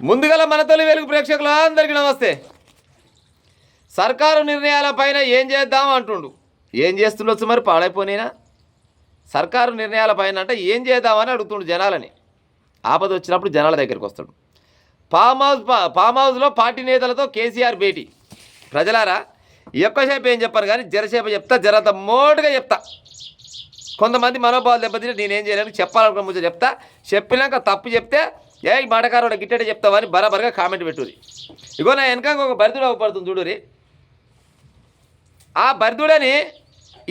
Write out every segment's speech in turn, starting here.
ముందుగల మన తొలి వెలుగు ప్రేక్షకులందరికీ నమస్తే. సర్కారు నిర్ణయాలపైన ఏం చేద్దాం అంటుండు. ఏం చేస్తుండొచ్చు మరి పాడైపోయినా. సర్కారు నిర్ణయాలపైన అంటే ఏం చేద్దామని అడుగుతుండు జనాలని. ఆపద వచ్చినప్పుడు జనాల దగ్గరికి వస్తాడు. ఫామ్ హౌస్లో పార్టీ నేతలతో కేసీఆర్ భేటీ. ప్రజలారా ఎక్కువసేపు ఏం చెప్పాను కానీ జరసేపు చెప్తా, జరంత మోటుగా చెప్తా. కొంతమంది మనోభావాలు దెబ్బతిని నేనేం చేయలేను చెప్పాలనుకున్న ముందు చెప్తా. చెప్పినాక తప్పు చెప్తే ఏ మాటకారుడు గిట్టడే చెప్తావని బరాబర్గా కామెంట్ పెట్టుది. ఇగో నా వెనక ఒక బరిదుడు అవపడుతుంది చూడురి. ఆ బరిదుడని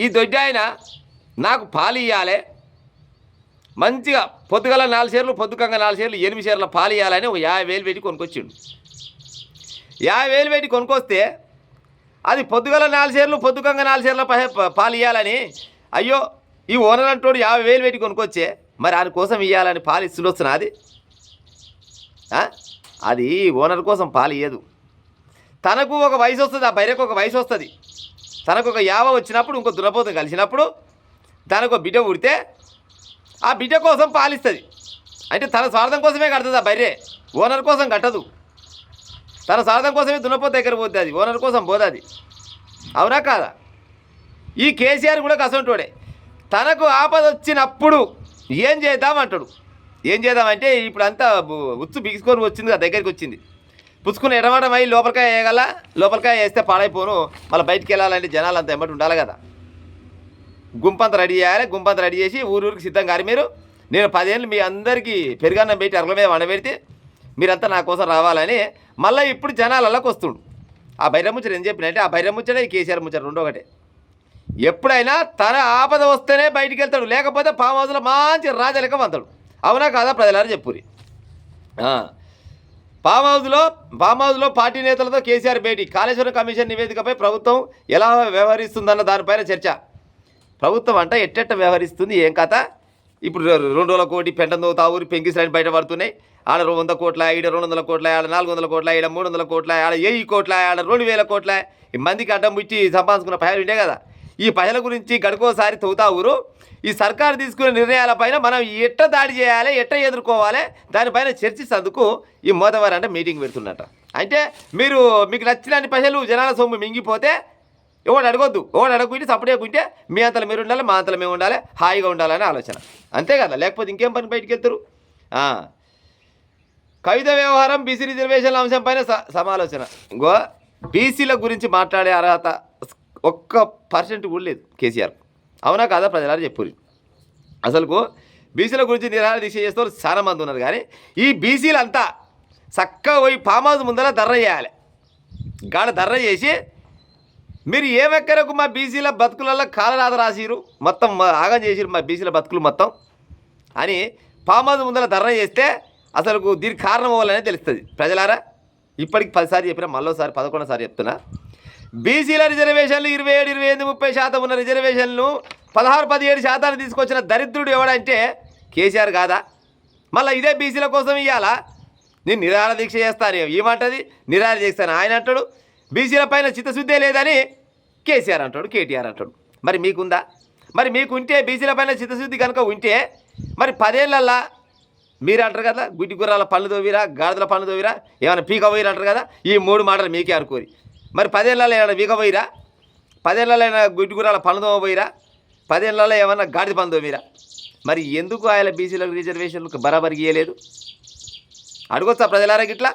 ఈ దొడ్డి ఆయన నాకు పాలు ఇవ్వాలి, మంచిగా పొద్దుగల 4 షేర్లు, పొద్దుకంగా 4 షేర్లు, 8 షేర్ల పాలు ఇవ్వాలని ఒక 50,000 పెట్టి కొనుక్కొచ్చిండు. 50,000 పెట్టి కొనుక్కొస్తే అది పొద్దుగల 4 షేర్లు, పొద్దుకంగా 4 షేర్ల పాలు ఇవ్వాలని, అయ్యో ఈ ఓనర్ అంటోడు 50,000 పెట్టి కొనుక్కొచ్చే మరి ఆయన కోసం ఇవ్వాలని పాలు ఇస్తుండొచ్చునా? అది ఓనర్ కోసం పాలు ఇయ్యదు. తనకు ఒక వయసు వస్తుంది, ఆ బైరకు ఒక వయసు వస్తుంది. తనకు ఒక 50 వచ్చినప్పుడు ఇంకో దున్నపోతం కలిసినప్పుడు తనకు బిడ్డ పుడితే ఆ బిడ్డ కోసం పాలిస్తుంది. అంటే తన స్వార్థం కోసమే కడుతుంది ఆ బర్రె, ఓనర్ కోసం కట్టదు. తన స్వార్థం కోసమే దున్నపోత దగ్గర పోతుంది, అది ఓనర్ కోసం పోతుంది. అవునా కాదా? ఈ కేసీఆర్ కూడా కసంటోడే. తనకు ఆపద వచ్చినప్పుడు ఏం చేద్దామంటాడు. ఏం చేద్దామంటే ఇప్పుడు అంతా ఉచ్చు బిగుసుకొని వచ్చింది, దగ్గరికి వచ్చింది. పుచ్చుకుని ఎడమడం అయ్యి లోపలికాయ వేయగల, లోపలికాయ వేస్తే పాడైపోను. మళ్ళీ బయటికి వెళ్ళాలంటే జనాలు అంతా ఎమ్మటి ఉండాలి కదా. గుంపంతా రెడీ చేయాలి. గుంపంతా రెడీ చేసి ఊరికి సిద్ధం కాదు మీరు. నేను 10 ఏళ్ళు మీ అందరికీ పెరుగన్నం పెట్టి అరగల మీద వండబెడితే మీరంతా నా కోసం రావాలని మళ్ళీ ఇప్పుడు జనాలలోకి వస్తుండు. ఆ బైర ముచ్చట ఏం చెప్పినంటే ఆ బైర ముచ్చట ఈ కేసీఆర్ ముచ్చట రెండో ఒకటే. ఎప్పుడైనా తన ఆపద వస్తేనే బయటికి వెళ్తాడు, లేకపోతే ఫామ్ హౌస్లో మంచి రాజలెక్క వంతాడు. అవునా కాదా ప్రజలారు చెప్పురి. ఫామ్ హౌస్లో పార్టీ నేతలతో కేసీఆర్ భేటీ. కాళేశ్వరం కమిషన్ నివేదికపై ప్రభుత్వం ఎలా వ్యవహరిస్తుందన్న దానిపైన చర్చ. ప్రభుత్వం అంటే ఎట్టెట్ట వ్యవహరిస్తుంది, ఏం కథ. ఇప్పుడు 200 కోటి పెంటందో తావూరి పెంకిసరాని బయట పడుతున్నాయి. ఆడ 100 కోట్ల, ఈడ 200 కోట్ల, ఆడ 400 కోట్ల, ఈడ 300 కోట్ల, ఆడ 1000 కోట్ల, ఆడ 2000 కోట్ల. ఈ మందికి అడ్డం ముచ్చి సంపాదించుకున్న పైసలు ఉండే కదా. ఈ పైసల గురించి గడుకోసారి తవ్వుతా ఊరు. ఈ సర్కారు తీసుకునే నిర్ణయాలపైన మనం ఎట్ట దాడి చేయాలి, ఎట్ట ఎదుర్కోవాలి, దానిపైన చర్చిస్తేందుకు ఈ మోదవారు అంటే మీటింగ్ పెడుతున్నట్ట. అంటే మీకు నచ్చినన్ని పైసలు జనాల సొమ్ము మింగిపోతే ఎవడు అడగొద్దు, ఎవడు అడగకుంటే సపరేకుంటే మీ అంతలో మీరు ఉండాలి, మా అంతలో మేము ఉండాలి, హాయిగా ఉండాలనే ఆలోచన. అంతే కదా, లేకపోతే ఇంకేం పని బయటికి వెళ్తారు. కవిత వ్యవహారం, బీసీ రిజర్వేషన్ల అంశంపైన సమాలోచన. ఇంకో బీసీల గురించి మాట్లాడే అర్హత 1% కూడా లేదు కేసీఆర్. అవునా కాదా ప్రజలారు చెప్పురి. అసలుకు బీసీల గురించి నిరాహార దీక్ష చేస్తూ చాలా మంది ఉన్నారు. కానీ ఈ బీసీలంతా చక్కగా పోయి ఫామ్ హౌస్ ముందర దర్ర చేయాలి. గాడ దర్ర చేసి మీరు ఏ వెక్కరకు మా బీసీల బతుకులలో కాలరాత రాసిరు, మొత్తం ఆగం చేసిరు మా బీసీల బతుకులు మొత్తం అని ఫామ్ హౌస్ ముందర ధర్నా చేస్తే అసలు దీనికి కారణం అవ్వాలనే తెలుస్తుంది. ప్రజలారా ఇప్పటికి 10 సార్లు చెప్పినా, మళ్ళోసారి 11వ సారి చెప్తున్నా. బీసీల రిజర్వేషన్లు 27, 28, 30% ఉన్న రిజర్వేషన్లు 16, 17% తీసుకొచ్చిన దరిద్రుడు ఎవడంటే కేసీఆర్ కాదా? మళ్ళీ ఇదే బీసీల కోసం ఇవ్వాలా? నేను నిరాహార దీక్ష చేస్తాను ఏమంటది, నిరాహార చేస్తాను ఆయన అంటాడు. బీసీల పైన చిత్తశుద్ధే లేదని కేసీఆర్ అంటాడు, కేటీఆర్ అంటాడు. మరి మీకుందా? మరి మీకుంటే బీసీల పైన చిత్తశుద్ధి కనుక ఉంటే మరి 10 ఏళ్ళల్లా మీరు అంటారు కదా గుడ్డి గుర్రాల పనులు తోవిరా, గాడిదల పనులు తోవిరా, ఏమైనా పీక పోయిరా అంటారు కదా. ఈ 3 మాటలు మీకే అనుకోరి. మరి 10 ఏళ్ళలో ఏమైనా పీక పోయిరా, 10 ఏళ్ళలో ఏమైనా గుడ్డి గుర్రాల పనులు తోమ పోయిరా, 10 ఏళ్ళలో ఏమన్నా గాడిద పనులు తోమిరా? మరి ఎందుకు ఆయన బీసీలకు రిజర్వేషన్లకు బరాబరి ఇయ్యలేదు? అడగొచ్చా ప్రజలారా? గిట్లా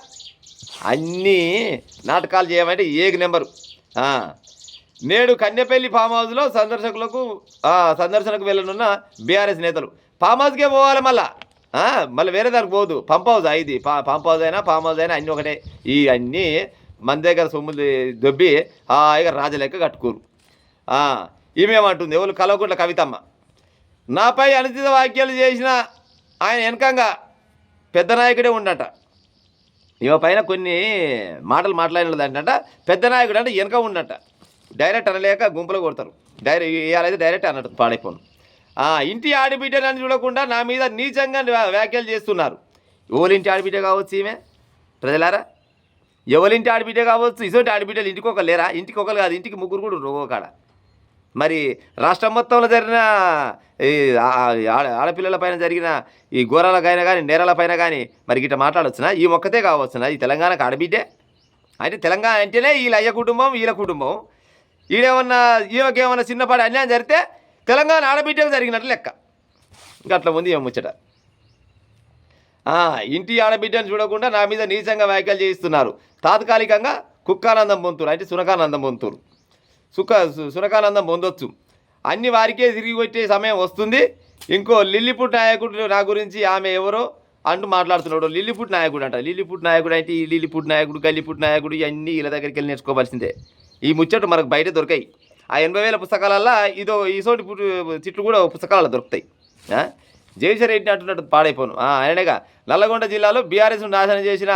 అన్నీ నాటకాలు చేయమంటే ఏక నెంబరు. నేడు కన్నెపల్లి ఫామ్ హౌస్లో సందర్శనకు వెళ్ళనున్న బీఆర్ఎస్ నేతలు. ఫామ్ హౌస్కే పోవాలి, మళ్ళీ వేరే దానికి పోదు. పంప్ హౌస్ ఇది పంప్ హౌస్ అయినా ఫామ్ హౌస్ అయినా అన్నీ ఒకటే. ఈ అన్నీ మన దగ్గర సొమ్ములు దొబ్బి హాయిగా రాజలెక్క కట్టుకోరు. ఈమెమంటుంది ఎవరు కలవకుంట్ల కవితమ్మ. నాపై అనుచిత వ్యాఖ్యలు చేసిన ఆయన వెనకంగా పెద్ద నాయకుడే ఉండట. ఈమె పైన కొన్ని మాటలు మాట్లాడినదంట. పెద్ద నాయకుడు అంటే వెనక ఉండట. డైరెక్ట్ అనలేక గుంపులో కొడతారు. ఇవాళైతే డైరెక్ట్ అన్నట్టు పాడైపోను. ఇంటి ఆడబిడ్డని చూడకుండా నా మీద నీచంగా వ్యాఖ్యలు చేస్తున్నారు. ఎవరింటి ఆడబిడ్డ కావచ్చు ఈమె? ప్రజలారా ఎవరింటి ఆడబిడ్డ కావచ్చు? ఇటువంటి ఆడబిడ్డలు ఇంటికి ఒకరు లేరా? ఇంటికి ఒకరు కాదు, ఇంటికి 3 కూడా ఉండరు. కాడ మరి రాష్ట్రం మొత్తంలో జరిగిన ఈ ఆడపిల్లల పైన జరిగిన ఈ ఘోరాలకైనా కానీ నేరాలపైన కానీ మరి గిట్ట మాట్లాడవచ్చునా? ఈ మొక్కతే కావచ్చునా ఈ తెలంగాణకు ఆడబిడ్డే? అంటే తెలంగాణ అంటేనే వీళ్ళ అయ్య కుటుంబం వీళ్ళ కుటుంబం. ఈమెకేమన్నా చిన్నపాటి అన్యాయం జరిగితే తెలంగాణ ఆడబిడ్డకు జరిగినట్లు లెక్క. ఇంకా అట్లా ఉంది ఏమో ముచ్చట. ఇంటి ఆడబిడ్డను చూడకుండా నా మీద నీచంగా వ్యాఖ్యలు చేయిస్తున్నారు. తాత్కాలికంగా కుక్కానందం పొందుతారు, అంటే సునకానందం పొందుతారు. సునకానందం పొందొచ్చు. అన్ని వారికే తిరిగి వచ్చే సమయం వస్తుంది. ఇంకో లిల్లీపుట్ నాయకుడు నా గురించి ఆమె ఎవరో అంటూ మాట్లాడుతున్నాడు. లిల్లీపుట్ నాయకుడు అంట. లిల్లీపుట్ నాయకుడు అంటే ఈ లిల్లీపుట్ నాయకుడు గల్లీపుట్ నాయకుడు ఇవన్నీ వీళ్ళ దగ్గరికి వెళ్ళి నేర్చుకోవాల్సిందే. ఈ ముచ్చట్లు మనకు బయట దొరికాయి. ఆ 80,000 పుస్తకాలల్లో ఈసోటి తిట్లు కూడా పుస్తకాలలో దొరుకుతాయి. జయశర్ రెడ్డి అంటున్నట్టు పాడైపోను. ఆయనగా నల్లగొండ జిల్లాలో బీఆర్ఎస్ నాశనం చేసిన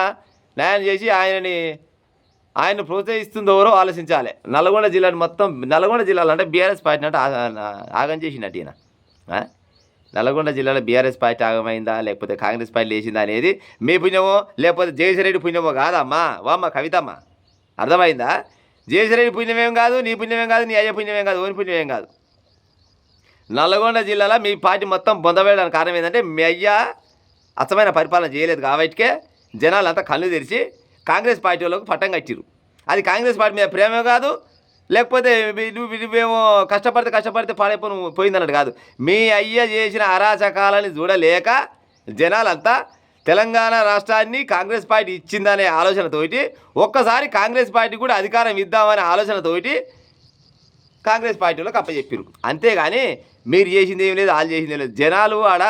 న్యాయం చేసి ఆయన ప్రోత్సహిస్తుందో ఎవరో ఆలోచించాలి. నల్లగొండ జిల్లాని మొత్తం నల్లగొండ జిల్లాలో అంటే బీఆర్ఎస్ పార్టీ అంటే ఆగం చేసినట్టు ఈయన. నల్లగొండ జిల్లాలో బీఆర్ఎస్ పార్టీ ఆగమైందా లేకపోతే కాంగ్రెస్ పార్టీ లేచిందా అనేది మీ పుణ్యమో లేకపోతే జయశర్ రెడ్డి పుణ్యమో కాదమ్మా. వామ్మ కవితమ్మ, అర్థమైందా? జయశర్ రెడ్డి పుణ్యమేం కాదు, నీ పుణ్యమేం కాదు, నీ అయ్య పుణ్యమేం కాదు, ఓని పుణ్యమేం కాదు. నల్లగొండ జిల్లాలో మీ పార్టీ మొత్తం పొందవేయడానికి కారణం ఏంటంటే మీ అయ్య అచ్చమైన పరిపాలన చేయలేదు కాబట్టికే జనాలు అంతా కళ్ళు తెరిచి కాంగ్రెస్ పార్టీ వాళ్ళకు పట్టం కట్టిరు. అది కాంగ్రెస్ పార్టీ మీద ప్రేమే కాదు, లేకపోతే నువ్వేమో కష్టపడితే పోయిందన్నట్టు కాదు. మీ అయ్య చేసిన అరాచకాలని చూడలేక జనాలంతా తెలంగాణ రాష్ట్రాన్ని కాంగ్రెస్ పార్టీ ఇచ్చిందనే ఆలోచనతోటి ఒక్కసారి కాంగ్రెస్ పార్టీ కూడా అధికారం ఇద్దామనే ఆలోచనతోటి కాంగ్రెస్ పార్టీలోకి అప్పచెప్పారు. అంతేగాని మీరు చేసింది ఏం లేదు, వాళ్ళు చేసింది ఏం లేదు. జనాలు ఆడ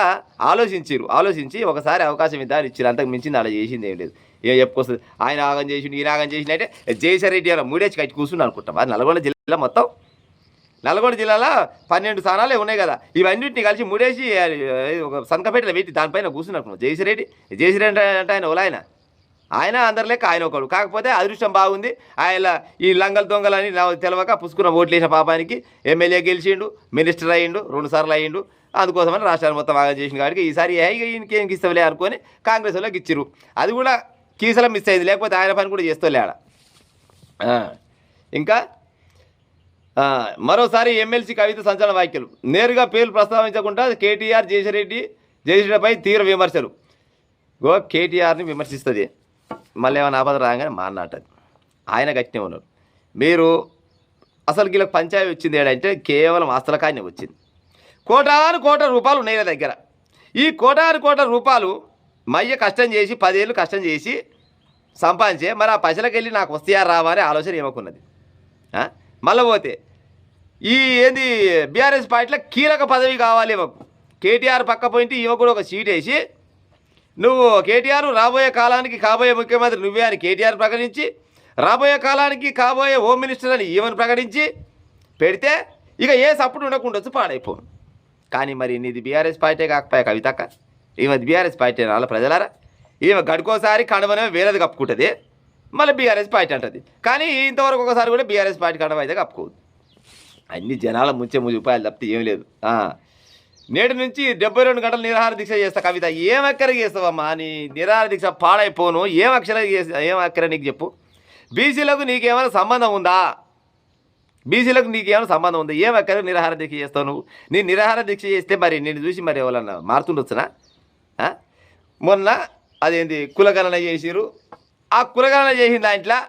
ఆలోచించి ఒకసారి అవకాశం ఇద్దామని ఇచ్చారు. అంతకు మించింది ఆడ చేసింది ఏం లేదు. ఏం చెప్పుకొస్తుంది, ఆయన ఆగం చేసిండు ఈయన ఆగం చేసిండు అంటే జయశర్ రెడ్డి అలా మూడేసి కట్టి కూర్చుని అనుకుంటాం. అది నల్గొండ జిల్లా మొత్తం నల్గొండ జిల్లాలో 12 స్థానాలే ఉన్నాయి కదా. ఇవన్నింటినీ కలిసి మూడేసి ఒక సంతకపేటలో పెట్టి దానిపైన కూర్చున్నట్టున్నాం. జయశర్ రెడ్డి అంటే ఆయన ఓలాయన ఆయన అందరి లెక్క ఆయన ఒకడు. కాకపోతే అదృష్టం బాగుంది. ఆయన ఈ లంగల్ దొంగలని తెలవక పుసుకున్న ఓట్లు వేసిన పాపానికి ఎమ్మెల్యే గెలిచిండు, మినిస్టర్ అయ్యిండు, 2 సార్లు అయ్యిండు. అందుకోసమని రాష్ట్రాన్ని మొత్తం బాగా చేసిన కాబట్టి ఈసారి ఈయనకేం ఇస్తావులే అనుకొని కాంగ్రెస్ వాళ్ళకి ఇచ్చిర్రు. అది కూడా కీసలం మిస్ అయింది, లేకపోతే ఆయన పని కూడా చేస్తలే ఆడ. ఇంకా మరోసారి ఎమ్మెల్సీ కవిత సంచలన వ్యాఖ్యలు. నేరుగా పేర్లు ప్రస్తావించకుండా కేటీఆర్ జయశ్రీపై తీవ్ర విమర్శలు. కేటీఆర్ని విమర్శిస్తుంది, మళ్ళీ ఏమైనా ఆపద రాగానే మాట్లాడుతుంది. ఆయన గట్టినే ఉన్నారు. మీరు అసలు వీళ్ళకి పంచాయతీ వచ్చింది ఏంటంటే కేవలం ఆస్తుల కానీ వచ్చింది. కోటాను రూపాయలు ఉన్నాయి నా దగ్గర. ఈ కోటాను రూపాయలు మయ్య కష్టం చేసి 10 ఏళ్ళు కష్టం చేసి సంపాదించే, మరి ఆ పైసలకు వెళ్ళి నాకు వస్తాయా రావా అనే ఆలోచన ఏమకున్నది. మళ్ళీ పోతే ఏంది బీఆర్ఎస్ పార్టీలో కీలక పదవి కావాలి ఇవ్వకు. కేటీఆర్ పక్క పోయింటే ఈమె కూడా ఒక సీట్ వేసి నువ్వు కేటీఆర్ రాబోయే కాలానికి కాబోయే ముఖ్యమంత్రి నువ్వే అని కేటీఆర్ ప్రకటించి, రాబోయే కాలానికి కాబోయే హోమ్ మినిస్టర్ అని ఈమెను ప్రకటించి పెడితే ఇక ఏ సప్పుడు ఉండకుండొచ్చు, పాడైపోను. కానీ మరి నీది బీఆర్ఎస్ పార్టీ కాకపోయా కవితక్క? ఈమె బీఆర్ఎస్ పార్టీ వాళ్ళ ప్రజలారా. ఈమె గడుకోసారి కడవనే వేరేది కప్పుకుంటుంది, మళ్ళీ బీఆర్ఎస్ పార్టీ అంటుంది. కానీ ఇంతవరకు ఒకసారి కూడా బీఆర్ఎస్ పార్టీ కడవ అయితే కప్పుకోదు. అన్ని జనాల ముంచే రూపాయలు తప్పితే ఏం లేదు. నేటి నుంచి 72 గంటలు నిరాహార దీక్ష చేస్తా కవిత. ఏం అక్కరకి చేస్తావమ్మా నీ నిరాహార దీక్ష? పాడైపోను. ఏం అక్కర నీకు చెప్పు. బీసీలకు నీకేమైనా సంబంధం ఉందా? ఏం అక్కర నిరాహార దీక్ష చేస్తావు నువ్వు? నీ నిరాహార దీక్ష చేస్తే మరి నేను చూసి మరి ఎవరన్నా మారుతుండొచ్చునా? మొన్న అదేంటి కులగణన చేసిరు. ఆ కులగణన చేసిన దాంట్లో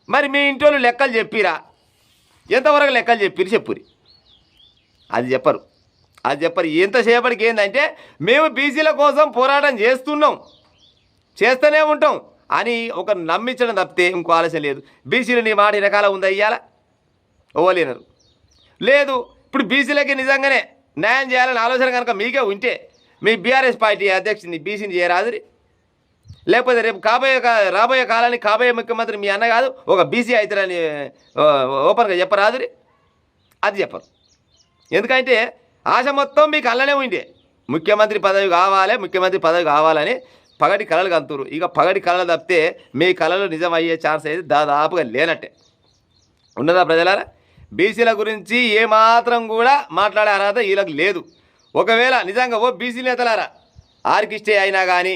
మరి మీ ఇంటి వాళ్ళు లెక్కలు చెప్పిరా? ఎంతవరకు లెక్కలు చెప్పిరు చెప్పురి. అది చెప్పరు. ఎంతసేపటికి ఏంటంటే మేము బీసీల కోసం పోరాటం చేస్తూనే ఉంటాం అని ఒక నమ్మించడం తప్పితే ఇంకో ఆలోచన లేదు. బీసీలు నీ మాట రకాల ఉందా ఇయ్యాల? ఓలేనరు లేదు. ఇప్పుడు బీసీలకి నిజంగానే న్యాయం చేయాలని ఆలోచన కనుక మీకే ఉంటే మీ బీఆర్ఎస్ పార్టీ అధ్యక్షుని బీసీని చేయరాదురి. లేకపోతే రేపు రాబోయే కాలానికి కాబోయే ముఖ్యమంత్రి మీ అన్న కాదు ఒక బీసీ అవుతారని ఓపెన్గా చెప్పరాదురి. అది చెప్పరు. ఎందుకంటే ఆశ మొత్తం మీకు అల్లనే ఉండే ముఖ్యమంత్రి పదవి కావాలని పగటి కళలు కంతురు. ఇక పగటి కళలు తప్పితే మీ కళలు నిజం అయ్యే ఛాన్స్ అయితే దాదాపుగా లేనట్టే ఉన్నదా ప్రజలారా? బీసీల గురించి ఏమాత్రం కూడా మాట్లాడే అర్హత వీళ్ళకి లేదు. ఒకవేళ నిజంగా బీసీ నేతలారా ఆర్కిస్టే అయినా కానీ,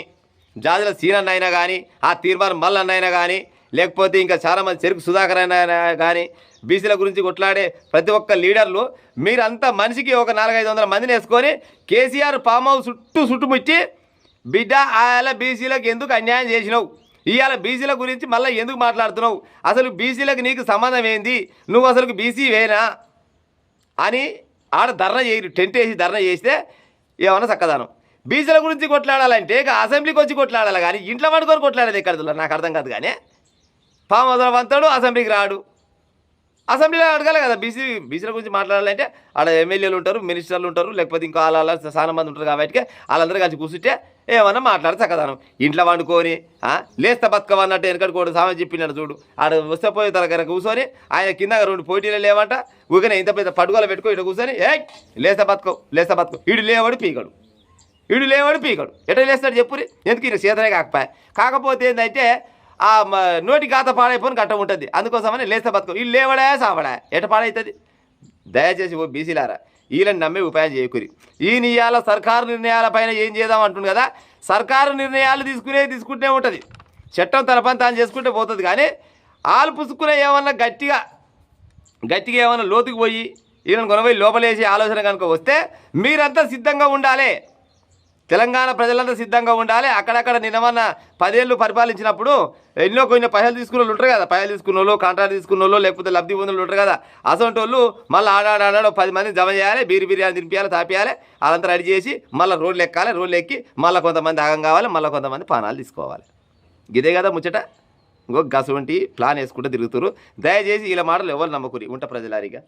జాజుల సీనన్న అయినా కానీ, ఆ తీర్మానం మల్లన్న అయినా కానీ, లేకపోతే ఇంకా చాలామంది చెరుకు సుధాకర్ అయినా కానీ బీసీల గురించి కొట్లాడే ప్రతి ఒక్క లీడర్లు మీరంతా మనిషికి ఒక 400-500 మందిని వేసుకొని కేసీఆర్ ఫామ్ హౌస్ చుట్టుముచ్చి బిడ్డ ఆయాల బీసీలకు ఎందుకు అన్యాయం చేసినావు, ఇవాళ బీసీల గురించి మళ్ళీ ఎందుకు మాట్లాడుతున్నావు, అసలు బీసీలకు నీకు సంబంధం ఏంది, నువ్వు అసలు బీసీ వేనా అని ఆడ ధర్నా చేయరు. టెంట్ వేసి ధర్నా చేస్తే ఏమన్నా చక్కదానం. బీసీల గురించి కొట్లాడాలంటే ఇక అసెంబ్లీకి వచ్చి కొట్లాడాలి, కానీ ఇంట్లో పడుకొని కొట్లాడేది ఎక్కడ నాకు అర్థం కాదు. కానీ ఫామ్ హౌస్లో వంతాడు, అసెంబ్లీకి రాడు. అసెంబ్లీలో అడగాలి కదా బీసీల గురించి మాట్లాడాలంటే ఆడ ఎమ్మెల్యేలు ఉంటారు, మినిస్టర్లు ఉంటారు, లేకపోతే ఇంకా వాళ్ళ చాలా మంది ఉంటారు. కాబట్టి వాళ్ళందరూ కలిసి కూర్చుంటే ఏమన్నా మాట్లాడి చక్కదానం. ఇంట్లో వండుకొని లేస్తా బతుకం అన్నట్టు వెనకడుకోడు సామెత చెప్పినాడు చూడు. ఆడ వస్తే పోయి తరగర కూర్చొని ఆయన కింద 2 పోటీలు లేవంట, ఊకనే ఇంత పెద్ద పట్టుకోలు పెట్టుకో ఇటు కూర్చొని లేస్తా బతుకం ఇడు లేవాడు పీకడు ఎట్లా లేస్తాడు చెప్పురి. ఎందుకు ఈయన చేతనే కాకపోతే ఏంటంటే ఆ నోటి గాత పాడైపోని గట్ట ఉంటుంది. అందుకోసమని లేస్తా బతుకం వీళ్ళు లేవడా సావడా ఎట పాడవుతుంది. దయచేసి ఓ బీసీలారా వీళ్ళని నమ్మే ఉపాయం చేయకూరి. ఈయన ఇవాళ సర్కారు నిర్ణయాలపైన ఏం చేద్దాం అంటుంది కదా, సర్కారు నిర్ణయాలు తీసుకుంటే ఉంటుంది, చట్టం తన పని తాను చేసుకుంటే పోతుంది. కానీ ఆలు పుసుకునే ఏమన్నా గట్టిగా ఏమన్నా లోతుకు పోయి ఈయనను కొనబోయి లోపలేసి ఆలోచన కనుక వస్తే మీరంతా సిద్ధంగా ఉండాలి. తెలంగాణ ప్రజలంతా సిద్ధంగా ఉండాలి. అక్కడక్కడ నిన్నమన్న 10 ఏళ్ళు పరిపాలించినప్పుడు ఎన్నో కొన్ని పైసలు తీసుకున్న వాళ్ళు ఉంటారు కదా, పైసలు తీసుకున్న వాళ్ళు, కాంట్రాక్ట్ తీసుకున్న వాళ్ళు, లేకపోతే లబ్ధి పొందులు ఉంటారు కదా, అసలు వాళ్ళు మళ్ళీ ఆడాడు 10 మందిని జమ చేయాలి, బిర్యానీ తినిపించాలి, తాపియాలి, వాళ్ళంతా రెడీ చేసి మళ్ళీ రోడ్లు ఎక్కాలి, రోడ్లు ఎక్కి మళ్ళీ కొంతమంది ఆగం కావాలి, మళ్ళీ కొంతమంది పానాలు తీసుకోవాలి. ఇదే కదా ముచ్చట. ఇంకో గసవంటి ప్లాన్ వేసుకుంటూ తిరుగుతారు. దయచేసి ఇలా మాటలు ఎవరు నమ్మకూరి ఉంట ప్రజలారిగా.